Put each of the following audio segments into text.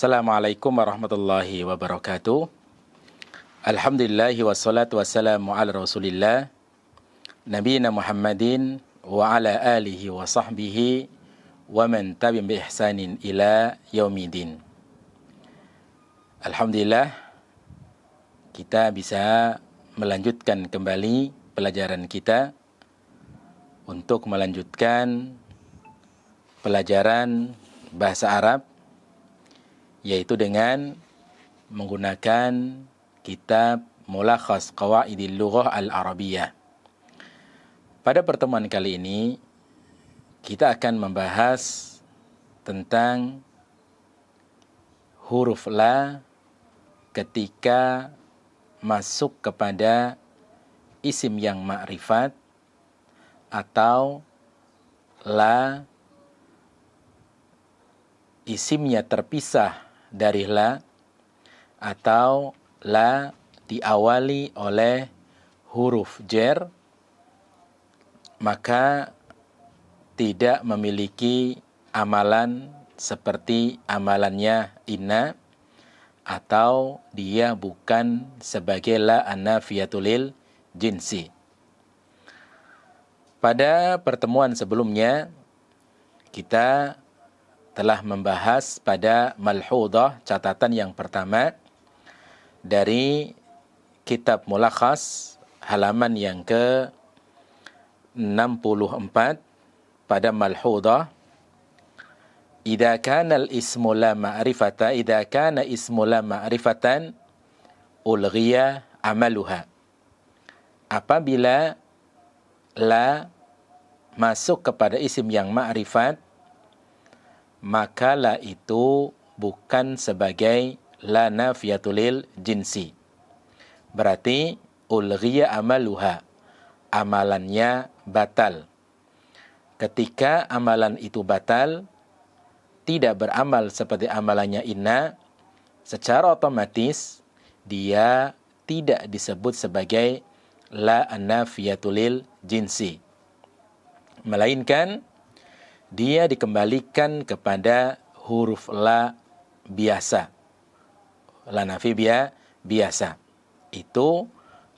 Assalamualaikum warahmatullahi wabarakatuh. Alhamdulillahi wassalatu wassalamu ala rasulillah Nabiyina Muhammadin wa ala alihi wa sahbihi wa man tabi'ahum bi ihsanin ila yaumidin. Alhamdulillah, kita bisa melanjutkan kembali pelajaran kita untuk melanjutkan pelajaran bahasa Arab, yaitu dengan menggunakan kitab Mulakhas Qawaidil Lughah Al-Arabiyyah. Pada pertemuan kali ini, kita akan membahas tentang huruf la ketika masuk kepada isim yang ma'rifat atau la isimnya terpisah dari la, atau la diawali oleh huruf jar, maka tidak memiliki amalan seperti amalannya inna, atau dia bukan sebagai la an-nafiyatul lil jinsi. Pada pertemuan sebelumnya kita telah membahas pada malhudah, catatan yang pertama dari kitab Mulakhas halaman yang ke-64 pada malhudah, idza kana al-ismu la ma'rifata idza kana ismu la ma'rifatan ulghiya amaluha. Apabila la masuk kepada isim yang ma'rifat, maka la itu bukan sebagai la nafiyatul lil jinsi. Berarti ulghiya amaluha, amalannya batal. Ketika amalan itu batal, tidak beramal seperti amalannya inna, secara otomatis dia tidak disebut sebagai la an-nafiyatul lil jinsi, melainkan dia dikembalikan kepada huruf la biasa, la nafi biasa. Itu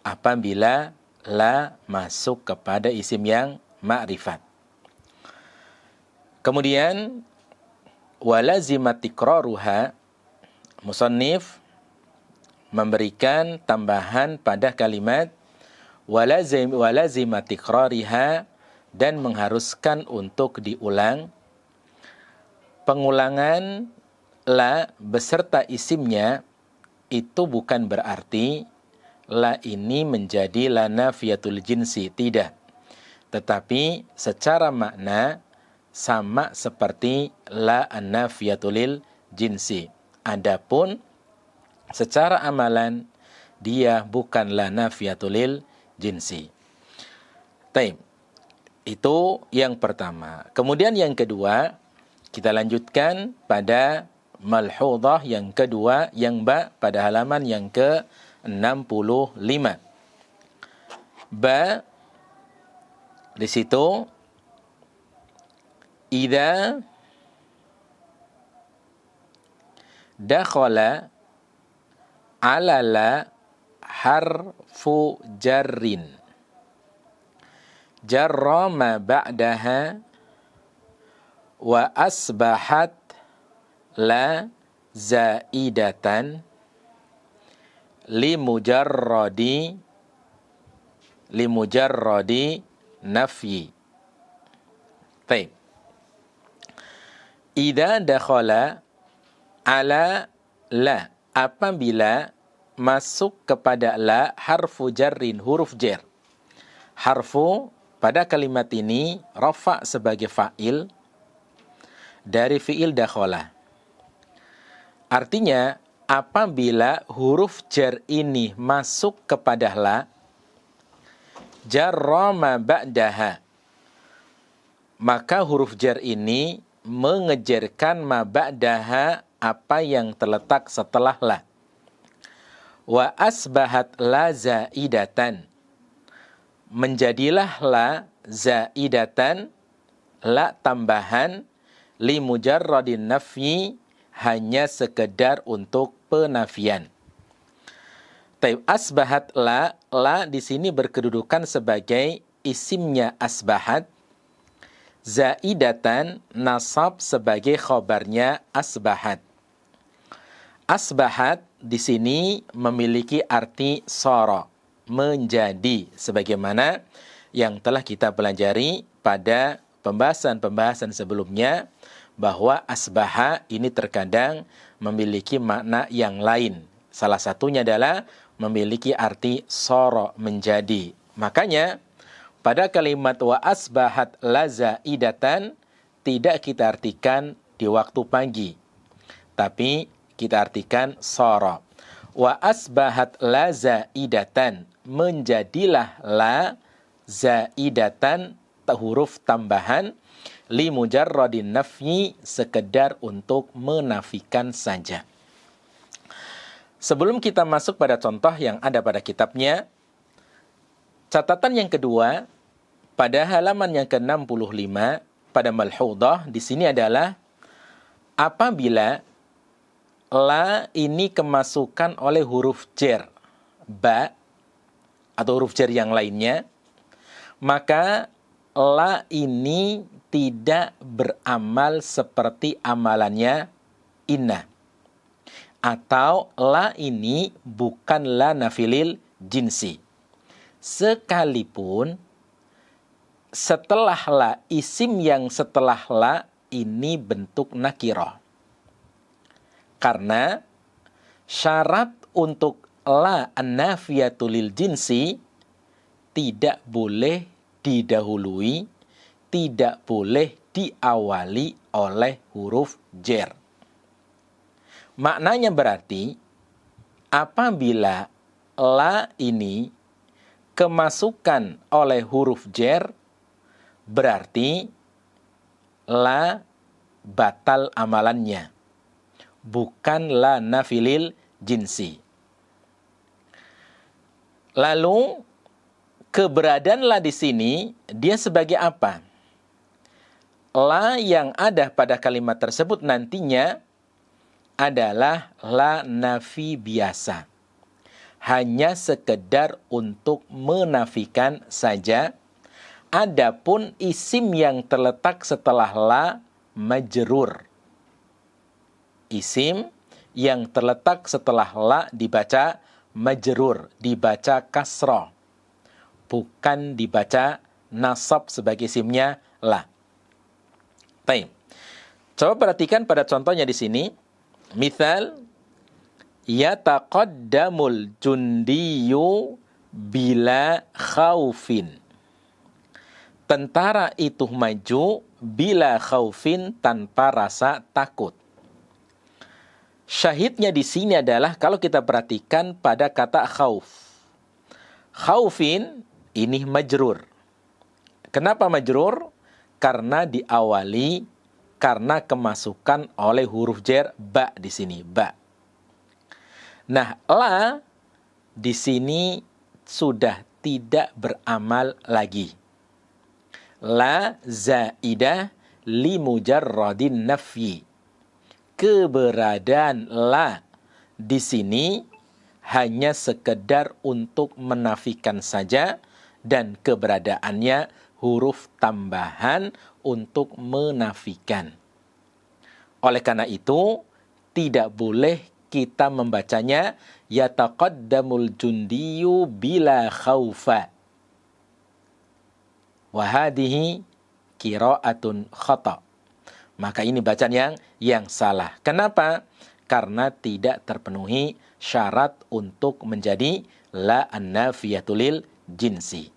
apabila la masuk kepada isim yang ma'rifat. Kemudian walazimat tikraruha, musannif memberikan tambahan pada kalimat walazimat tikrariha, dan mengharuskan untuk diulang. Pengulangan la beserta isimnya itu bukan berarti la ini menjadi la nafiyatul jinsi, tidak. Tetapi secara makna sama seperti la an-nafiyatul lil jinsi. Adapun secara amalan dia bukan la nafiyatul lil jinsi. Taib. Itu yang pertama. Kemudian yang kedua, kita lanjutkan pada malhudah yang kedua, yang ba, pada halaman yang ke-65. Ba, di situ, idza dakhala ala la harfu jarrin jarra ma ba'daha wa asbahat la zaidatan limujarradi nafyi. Baik. Idza dakhala ala la, apabila masuk kepada la harfu jarrin, huruf jar. Harfu pada kalimat ini rafa sebagai fa'il dari fi'il dakhala. Artinya apabila huruf jar ini masuk kepada la, jarra ma ba'daha, maka huruf jar ini mengejarkan ma ba'daha, apa yang terletak setelah la. Wa asbahat la zaidatan, menjadilah la zaidatan, la tambahan, li mujarradin nafyi, hanya sekedar untuk penafian. Taib asbahat la di sini berkedudukan sebagai isimnya asbahat, zaidatan nasab sebagai khobarnya asbahat. Asbahat di sini memiliki arti sara, menjadi, sebagaimana yang telah kita pelajari pada pembahasan-pembahasan sebelumnya, bahwa asbaha ini terkadang memiliki makna yang lain. Salah satunya adalah memiliki arti sara, menjadi. Makanya pada kalimat wa asbahat lazaidatan tidak kita artikan di waktu pagi, tapi kita artikan sara. Wa asbahat lazaidatan, menjadilah la zaidatan, huruf tambahan, li mujarradin nafyi, sekedar untuk menafikan saja. Sebelum kita masuk pada contoh yang ada pada kitabnya, catatan yang kedua pada halaman yang ke-65 pada malhudah di sini adalah apabila la ini kemasukan oleh huruf jar ba atau huruf jar yang lainnya, maka la ini tidak beramal seperti amalannya inna. Atau la ini bukan la nafilil jinsi. Sekalipun setelah la, isim yang setelah la ini bentuk nakirah. Karena syarat untuk la an-nafiyatu lil jinsi tidak boleh didahului, tidak boleh diawali oleh huruf jar. Maknanya berarti apabila la ini kemasukan oleh huruf jar, berarti la batal amalannya, bukan la nafilil jinsi. Lalu keberadaan la di sini dia sebagai apa? La yang ada pada kalimat tersebut nantinya adalah la nafi biasa. Hanya sekedar untuk menafikan saja. Adapun isim yang terletak setelah la majrur. Isim yang terletak setelah la dibaca majrur, dibaca kasrah. Bukan dibaca nasab sebagai isimnya la. Baik. Coba perhatikan pada contohnya di sini. Misal, yataqaddamul jundiyu bila khaufin. Tentara itu maju bila khaufin, tanpa rasa takut. Syahidnya di sini adalah kalau kita perhatikan pada kata khauf. Khaufin ini majrur. Kenapa majrur? Karena diawali karena kemasukan oleh huruf jar ba di sini, ba. Nah, la di sini sudah tidak beramal lagi. La zaidah li mujarradin nafyi. Keberadaan la di sini hanya sekedar untuk menafikan saja, dan keberadaannya huruf tambahan untuk menafikan. Oleh karena itu, tidak boleh kita membacanya yataqaddamul jundiyu bila khaufa. Wa hadhihi qira'atun khata'. Maka ini bacaan yang salah. Kenapa? Karena tidak terpenuhi syarat untuk menjadi la an-nafiyatu lil jinsi.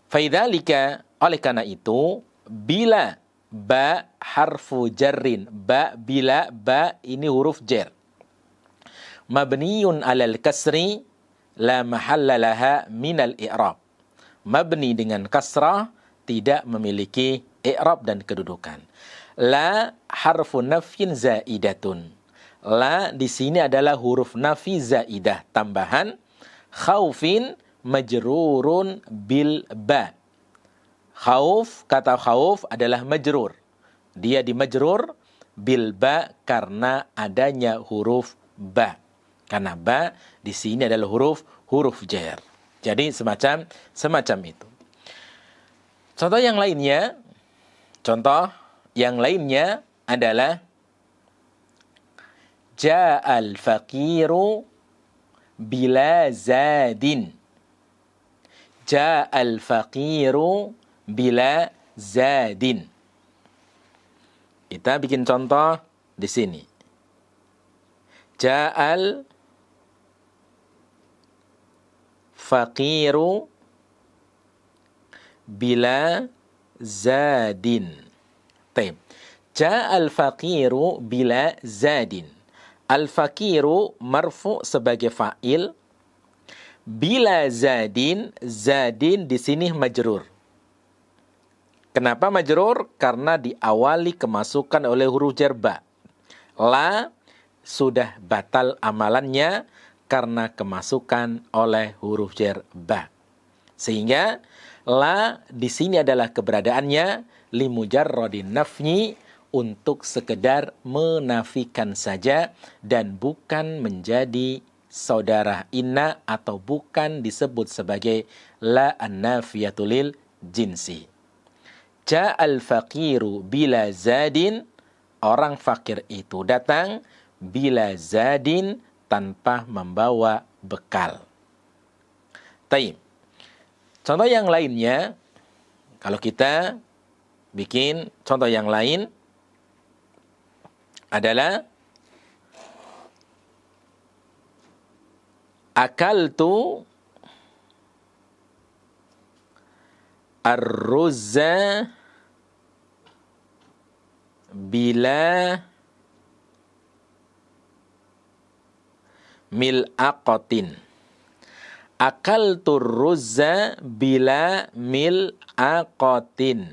Faidzalika, oleh karena itu, bila ba harfu jarrin, ba bila ba ini huruf jar. Mabniyun 'alal kasri la mahalla laha minal i'rab. Mabni dengan kasrah, tidak memiliki i'rab dan kedudukan. La harfu nafyin zaidatun. La di sini adalah huruf nafi zaidah, tambahan. Khaufin majrurun bil ba. Khauf, kata khauf adalah majrur. Dia dimajrur bil ba karena adanya huruf ba. Karena ba di sini adalah huruf jar. Jadi semacam itu. Contoh yang lainnya adalah ja'al faqiru bila zadin. Ja'al faqiru bila zadin. Kita bikin contoh di sini. Ja'al faqiru bila zadin. Taib. Ja'al faqiru bila zadin. Al-faqiru marfu sebagai fa'il. Bila zadin, zadin di sini majrur. Kenapa majrur? Karena diawali kemasukan oleh huruf jar ba. La sudah batal amalannya karena kemasukan oleh huruf jar ba. Sehingga la di sini adalah keberadaannya limujarradin nafyi, untuk sekedar menafikan saja dan bukan menjadi saudara inna atau bukan disebut sebagai la an-nafiyatu lil jinsi. Ja'al faqiru bila zadin, orang fakir itu datang bila zadin tanpa membawa bekal. Taib. Contoh yang lainnya, kalau kita bikin contoh yang lain adalah akaltu ar-ruzza bila mil'aqatin. Akaltu ar-ruzza bila mil'aqatin.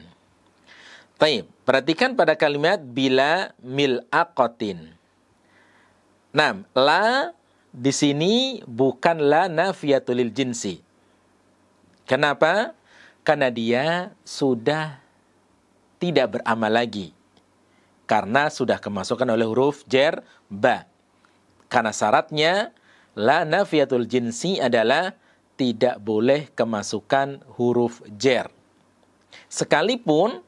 Taib. Perhatikan pada kalimat bila mil'aqatin. Nah, la di sini bukan la nafiyatul lil jinsi. Kenapa? Karena dia sudah tidak beramal lagi. Karena sudah kemasukan oleh huruf jar ba. Karena syaratnya la nafiyatul jinsi adalah tidak boleh kemasukan huruf jar. Sekalipun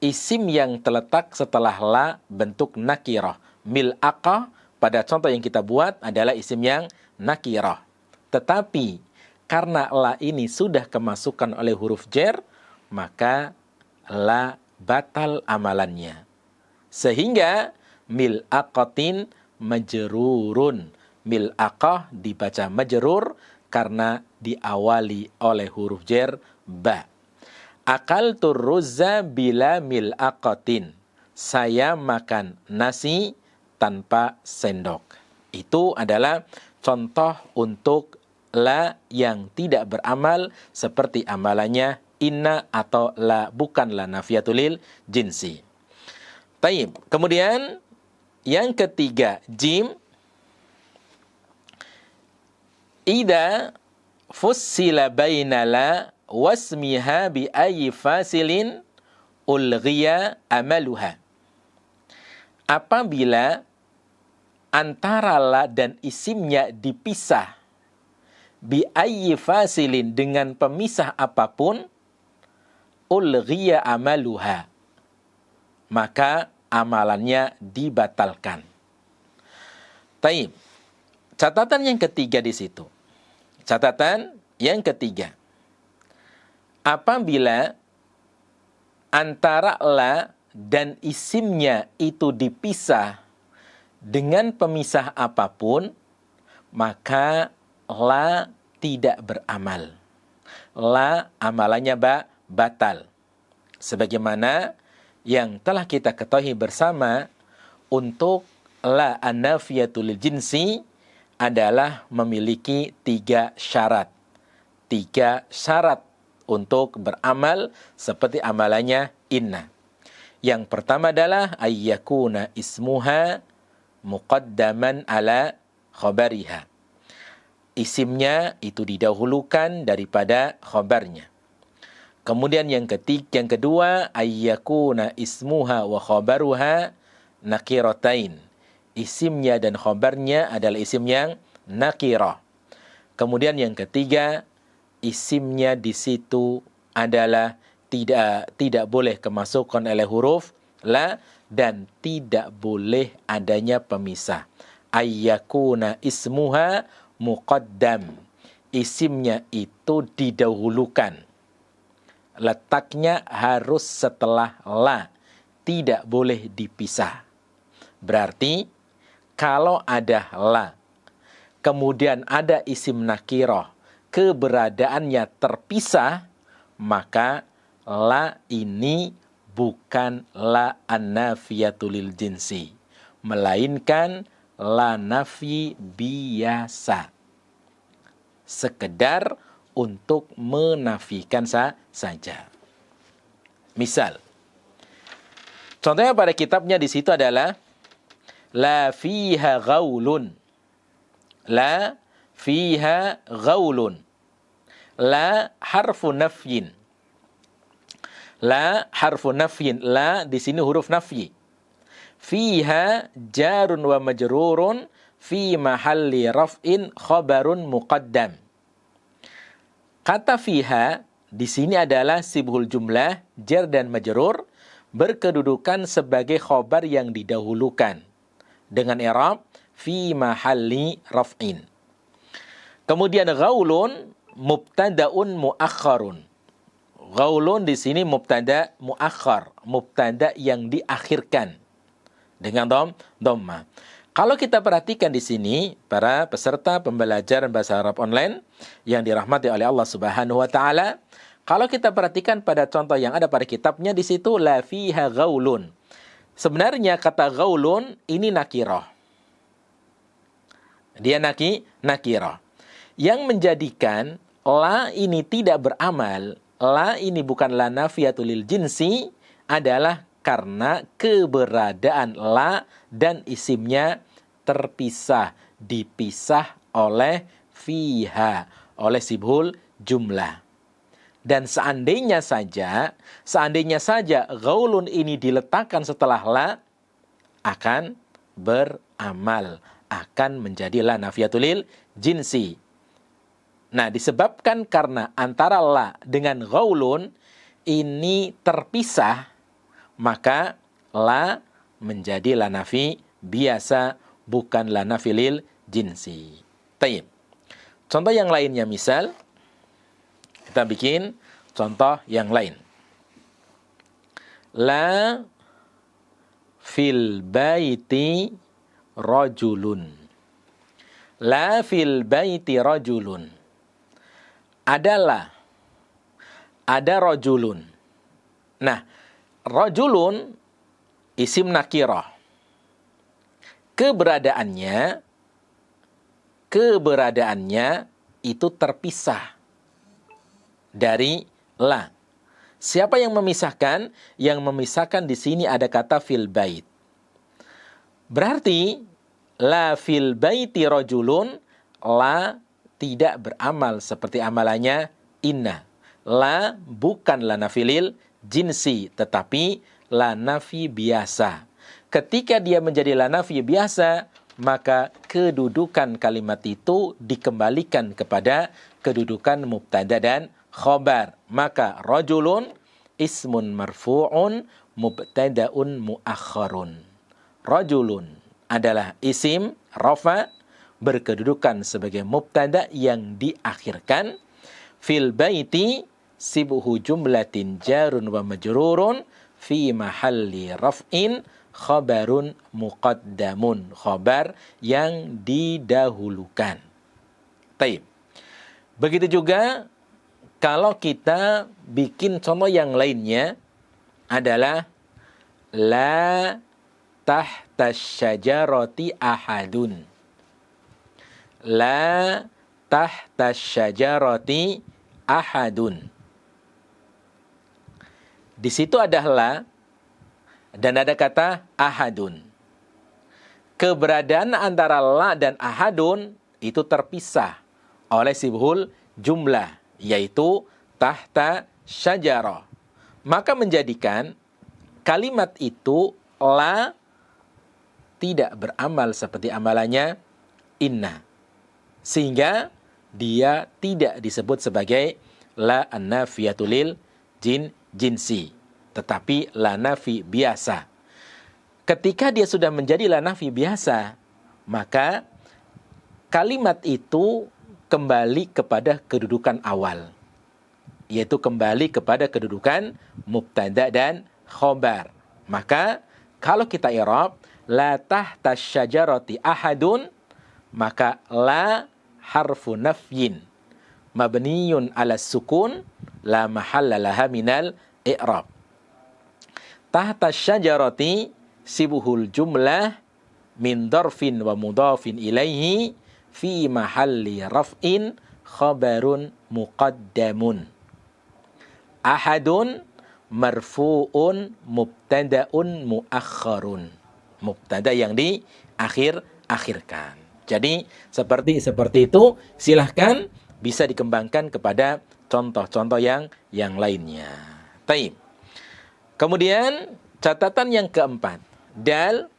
isim yang terletak setelah la bentuk nakirah. Mil'aqah pada contoh yang kita buat adalah isim yang nakirah. Tetapi karena la ini sudah kemasukan oleh huruf jar, maka la batal amalannya. Sehingga mil'aqatin majrurun. Mil'aqah dibaca majrur karena diawali oleh huruf jar ba. Akaltu ruzza bila mil'aqatin. Saya makan nasi tanpa sendok. Itu adalah contoh untuk la yang tidak beramal seperti amalannya inna atau la bukan la nafiyatul lil jinsi. Taib. Kemudian yang ketiga, jim. Ida fussila baina la wasmiha bi ayyi fasilin ulghiya amaluha. Apabila antara la dan isimnya dipisah bi ayyi fasilin dengan pemisah apapun, ulghiya amaluha, maka amalannya dibatalkan. Taib. Catatan yang ketiga di situ. Catatan yang ketiga. Apabila antara la dan isimnya itu dipisah dengan pemisah apapun, maka la tidak beramal. La amalannya batal. Sebagaimana yang telah kita ketahui bersama, untuk la an-nafiyatul lil jinsi adalah memiliki 3 syarat. 3 syarat untuk beramal seperti amalannya inna. Yang pertama adalah ayyakuna ismuha muqaddaman ala khabariha. Isimnya itu didahulukan daripada khabarnya. Kemudian yang kedua ayyakuna ismuha wa khabaruha nakiratain. Isimnya dan khobarnya adalah isim yang nakirah. Kemudian yang ketiga, isimnya di situ adalah tidak boleh kemasukan oleh huruf la dan tidak boleh adanya pemisah. Ayyakuna ismuha muqaddam. Isimnya itu didahulukan. Letaknya harus setelah la. Tidak boleh dipisah. Berarti kalau ada la, kemudian ada isim nakirah, keberadaannya terpisah, maka la ini bukan la an-nafiyatu lil jinsi, melainkan la nafi biasa. Sekedar untuk menafikan saja. Misal, contohnya pada kitabnya di situ adalah la fiha ghaulun. La fiha ghaulun. La harfu nafyin. La harfu nafyin. La di sini huruf nafyi. Fiha jarun wa majrurun fi mahalli raf'in khabarun muqaddam. Kata fiha di sini adalah sibhul jumlah, jar dan majrur, berkedudukan sebagai khobar yang didahulukan dengan i'rab fi mahalli raf'in. Kemudian ghaulun mubtada'un muakhkharun. Ghaulun di sini mubtada muakhkhar, mubtada yang diakhirkan dengan dhamma. Kalau kita perhatikan di sini para peserta pembelajaran bahasa Arab online yang dirahmati oleh Allah Subhanahu wa taala, kalau kita perhatikan pada contoh yang ada pada kitabnya di situ la fiha ghaulun. Sebenarnya kata ghaulun ini nakirah. Dia nakirah. Yang menjadikan la ini tidak beramal, la ini bukan la nafiyatul lil jinsi adalah karena keberadaan la dan isimnya terpisah, dipisah oleh fiha, oleh sibhul jumlah. Dan seandainya saja ghaulun ini diletakkan setelah la, akan beramal, akan menjadi la nafiyatul lil jinsi. Nah, disebabkan karena antara la dengan ghaulun ini terpisah, maka la menjadi la nafi biasa, bukan la nafi lil jinsi. Taib. Contoh yang lainnya, misal kita bikin contoh yang lain. La fil baiti rajulun. La fil baiti rajulun. Adalah, ada rajulun. Nah, rajulun isim nakirah. Keberadaannya itu terpisah dari la. Siapa yang memisahkan? Yang memisahkan di sini ada kata fil bait. Berarti la fil baiti rajulun, la tidak beramal seperti amalannya inna. La bukan la nafilil jinsi, tetapi la nafi biasa. Ketika dia menjadi la nafi biasa, maka kedudukan kalimat itu dikembalikan kepada kedudukan mubtada dan khobar. Maka rajulun ismun marfu'un mubtada'un muakhkharun. Rajulun adalah isim rafa berkedudukan sebagai mubtada yang diakhirkan. Fil baiti sibhu jumlatin jarun wa majrurun fi mahalli raf'in khabarun muqaddamun. Khabar yang didahulukan. Taib. Begitu juga kalau kita bikin contoh yang lainnya adalah la tahta syajarati ahadun. La tahta syajarati ahadun. Di situ ada la dan ada kata ahadun. Keberadaan antara la dan ahadun itu terpisah oleh sibhul jumlah, yaitu tahta syajarah. Maka menjadikan kalimat itu la tidak beramal seperti amalannya inna. Sehingga dia tidak disebut sebagai la an-nafiyatul lil jinsi, tetapi la nafi biasa. Ketika dia sudah menjadi la nafi biasa, maka kalimat itu kembali kepada kedudukan awal, yaitu kembali kepada kedudukan mubtada dan khobar. Maka kalau kita i'rab la tahta syajarati ahadun, maka la harfu nafyin mabniyun ala sukun la mahalla laha minal i'rab. Tahta syajarati sibuhul jumlah min darfin wa mudafin ilaihi fi mahalli raf'in khabarun muqaddamun. Ahadun marfu'un mubtada'un muakhkharun. Mubtada yang diakhirkan. Jadi seperti itu, silahkan bisa dikembangkan kepada contoh-contoh yang lainnya. Taib. Kemudian catatan yang keempat, dal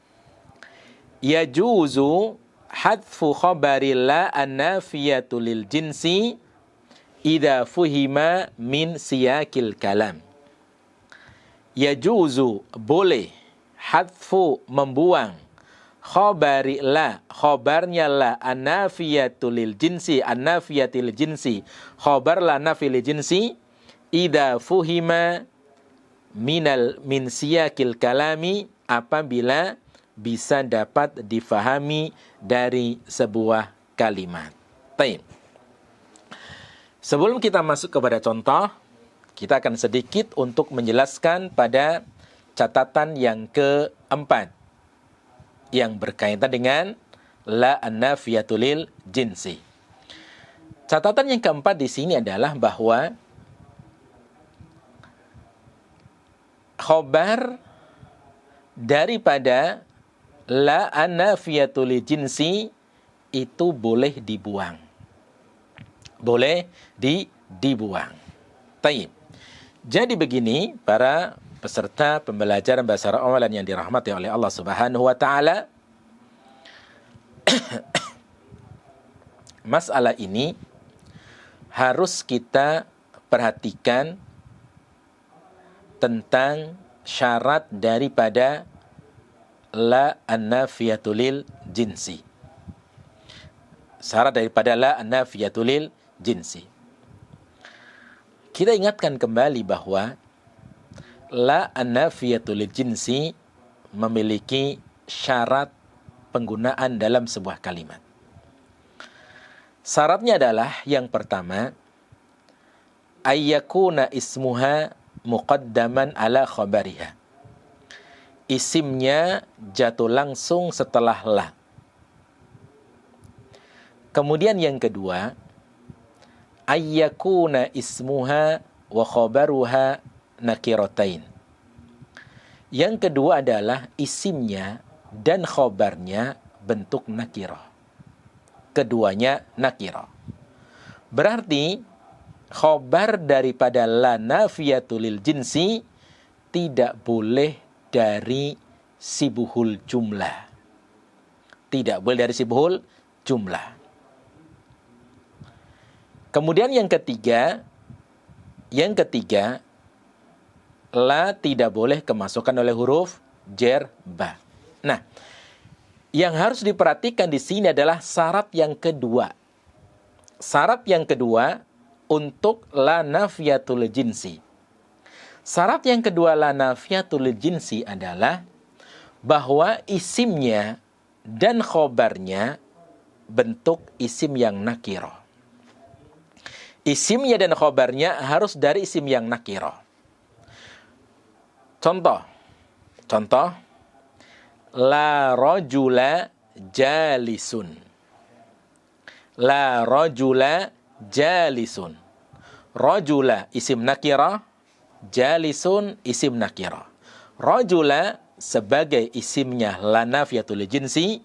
yajuzu hadfu khabari la an-nafiyatu lil jinsi idza fuhima min siyakil kalam. Yajuzu boleh, hadfu membuang, khabari la, khabarnya la, an-nafiyatu lil jinsi, an-nafiyatil jinsi, khabar la nafi lil jinsi, idza fuhima min siyakil kalami, apabila bisa dapat difahami dari sebuah kalimat. Taib. Sebelum kita masuk kepada contoh, kita akan sedikit untuk menjelaskan pada catatan yang keempat yang berkaitan dengan la an-nafiyatu lil jinsi. Catatan yang keempat di sini adalah bahwa khabar daripada la an-nafiyatu lil jinsi itu boleh dibuang. Boleh dibuang. Taib. Jadi begini, para peserta pembelajaran bahasa Arab awalan yang dirahmati oleh Allah Subhanahu wa taala. Masalah ini harus kita perhatikan tentang syarat daripada la an-nafiyatu lil jinsi. Syarat daripada la an-nafiyatu lil jinsi. Kita ingatkan kembali bahwa la an-nafiyatu lil jinsi memiliki syarat penggunaan dalam sebuah kalimat. Syaratnya adalah yang pertama, ayyakuna ismuha muqaddaman ala khabariha. Isimnya jatuh langsung setelah la. Kemudian yang kedua, ayyakuna ismuha wa khabaruha nakiratain. Yang kedua adalah isimnya dan khobarnya bentuk nakirah. Keduanya nakirah. Berarti khobar daripada la nafiyatu lil jinsi tidak boleh dari sibuhul jumlah. Tidak boleh dari sibuhul jumlah. Kemudian yang ketiga, la tidak boleh kemasukan oleh huruf jar ba. Nah, yang harus diperhatikan di sini adalah syarat yang kedua. Syarat yang kedua untuk la nafiyatul jinsi. Syarat yang kedua la nafiyatul jinsi adalah bahwa isimnya dan khobarnya bentuk isim yang nakirah. Isimnya dan khobarnya harus dari isim yang nakirah. Contoh, la rajula jalisun. La rajula jalisun. Rajula isim nakirah, jalisun isim nakirah. Rajula sebagai isimnya la nafiyatul jinsi,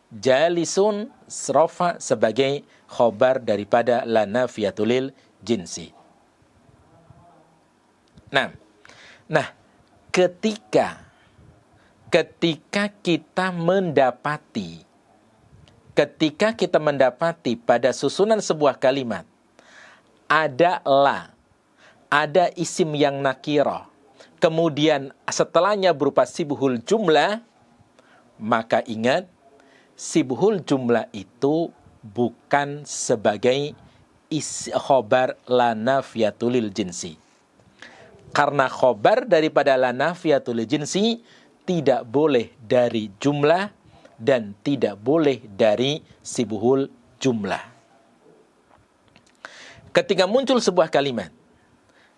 jalisun srofa sebagai khobar daripada la nafiyatul jinsi. Nah, ketika ketika kita mendapati pada susunan sebuah kalimat ada la, ada isim yang nakirah, kemudian setelahnya berupa sibhul jumlah, maka ingat, sibhul jumlah itu bukan sebagai khobar la nafiyatul lil jinsi. Karena khobar daripada la nafiyatul lil jinsi tidak boleh dari jumlah dan tidak boleh dari sibhul jumlah. Ketika muncul sebuah kalimat,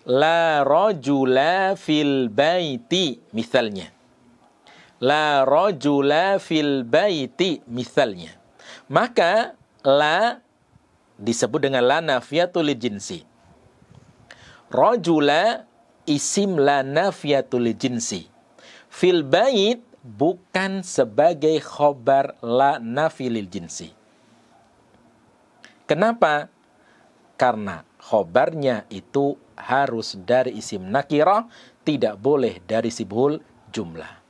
la rajula fil baiti, misalnya. La rajula fil baiti, misalnya. Maka la disebut dengan la nafiyatul jinsi. Rajula isim la nafiyatul jinsi. Fil bait bukan sebagai khobar la nafilil jinsi. Kenapa? Karena khobarnya itu harus dari isim nakirah, tidak boleh dari sibhul jumlah.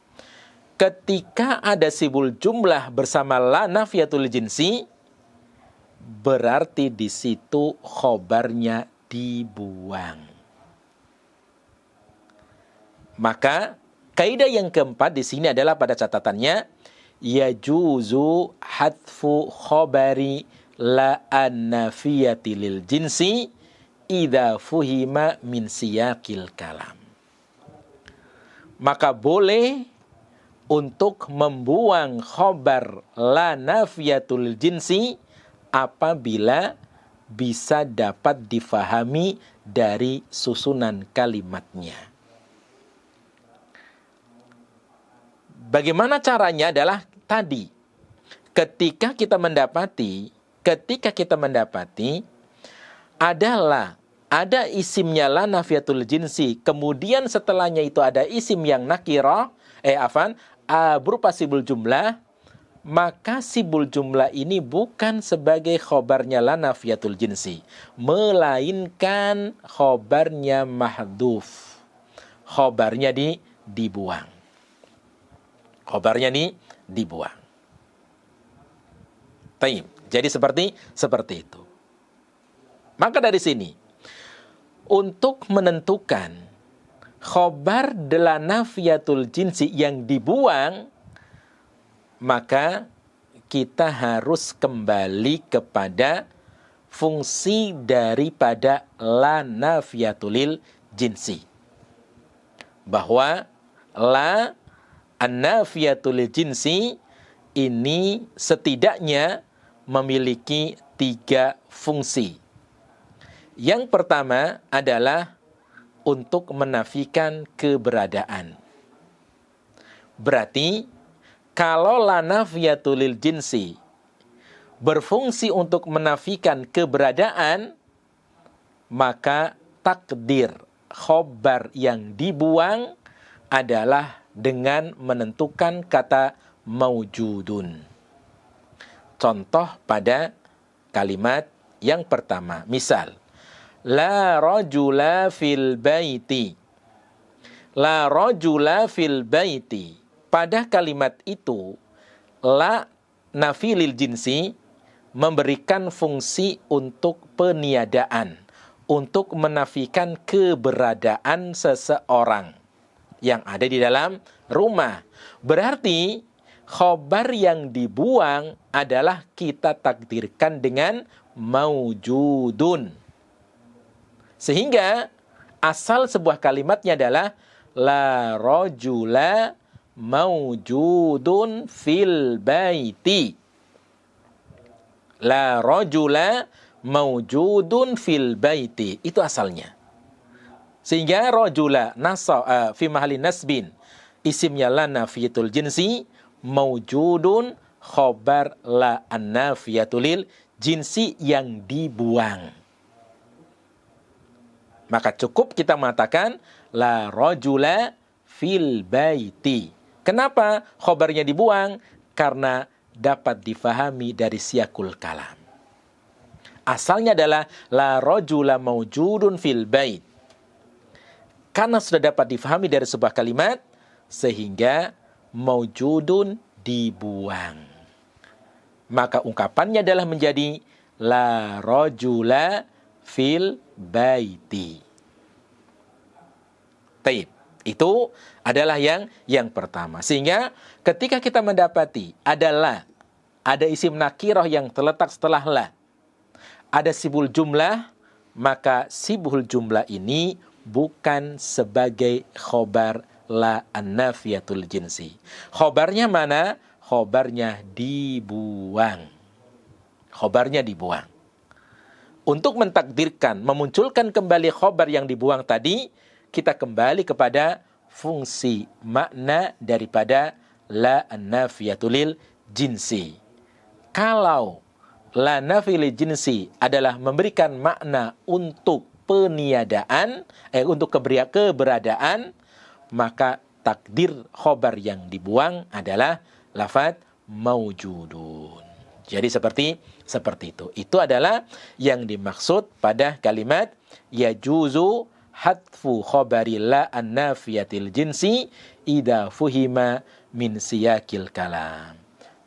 Ketika ada sibhul jumlah bersama la nafiyatul jinsi, berarti di situ khobarnya dibuang. Maka kaidah yang keempat di sini adalah pada catatannya yajuzu hadfu khobari la an-nafiyati lil jinsi idza fuhima min siyaqil kalam. Maka boleh untuk membuang khobar la nafiyatul jinsi apabila bisa dapat difahami dari susunan kalimatnya. Bagaimana caranya adalah tadi, ketika kita mendapati ada isimnya la nafiyatul jinsi, kemudian setelahnya itu ada isim yang nakirah, berupa sibul jumlah, maka sibul jumlah ini bukan sebagai khobarnya la nafiyatul jinsi, melainkan khobarnya mahdhuf. Khobarnya dibuang. Khobarnya dibuang. Taib. Jadi seperti itu. Maka dari sini, untuk menentukan khobar la nafiyatul jinsi yang dibuang, maka kita harus kembali kepada fungsi daripada la nafiyatul jinsi. Bahwa la an-nafiyatul jinsi ini setidaknya memiliki 3 fungsi. Yang pertama adalah untuk menafikan keberadaan. Berarti kalau la nafiyatul jinsi berfungsi untuk menafikan keberadaan, maka takdir khobar yang dibuang adalah dengan menentukan kata maujudun. Contoh pada kalimat yang pertama, misal la rajula fil baiti. La rajula fil baiti. Pada kalimat itu, la nafilil jinsi memberikan fungsi untuk peniadaan, untuk menafikan keberadaan seseorang yang ada di dalam rumah. Berarti khobar yang dibuang adalah kita takdirkan dengan maujudun. Sehingga asal sebuah kalimatnya adalah la rajula maujudun fil baiti. La rajula maujudun fil baiti. Itu asalnya. Sehingga rajula fi mahalli nasbin, isimnya la nafiyatul jinsi, maujudun khobar la an-nafiyatul jinsi yang dibuang. Maka cukup kita mengatakan la rajula fil baiti. Kenapa khobarnya dibuang? Karena dapat difahami dari siyakul kalam. Asalnya adalah la rajula maujudun fil bait. Karena sudah dapat difahami dari sebuah kalimat, sehingga maujudun, dibuang. Maka ungkapannya adalah menjadi la rajula fil baiti. Taib. Itu adalah yang pertama. Sehingga ketika kita mendapati adalah ada isim nakirah yang terletak setelah la, ada sibul jumlah, maka sibul jumlah ini bukan sebagai khobar la an-nafiyatul jinsi. Khobarnya mana? Khobarnya dibuang. Khobarnya dibuang. Untuk mentakdirkan, memunculkan kembali khobar yang dibuang tadi, kita kembali kepada fungsi makna daripada la an-nafiyatul jinsi. Kalau la nafil jinsi adalah memberikan makna untuk peniadaan, untuk keberadaan, maka takdir khobar yang dibuang adalah lafaz maujudun. Jadi seperti itu. Itu adalah yang dimaksud pada kalimat yajuzu hatfu khabari la an-nafiyatil jinsi idza fuhima min siyakil kalam.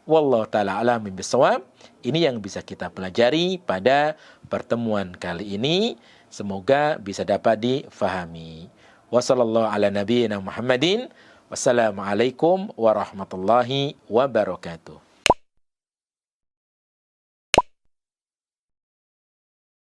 Wallahu ta'ala a'lam bishawab. Ini yang bisa kita pelajari pada pertemuan kali ini. Semoga bisa dapat difahami. Wassallallahu ala nabiyyina Muhammadin. Wassalamualaikum warahmatullahi wabarakatuh.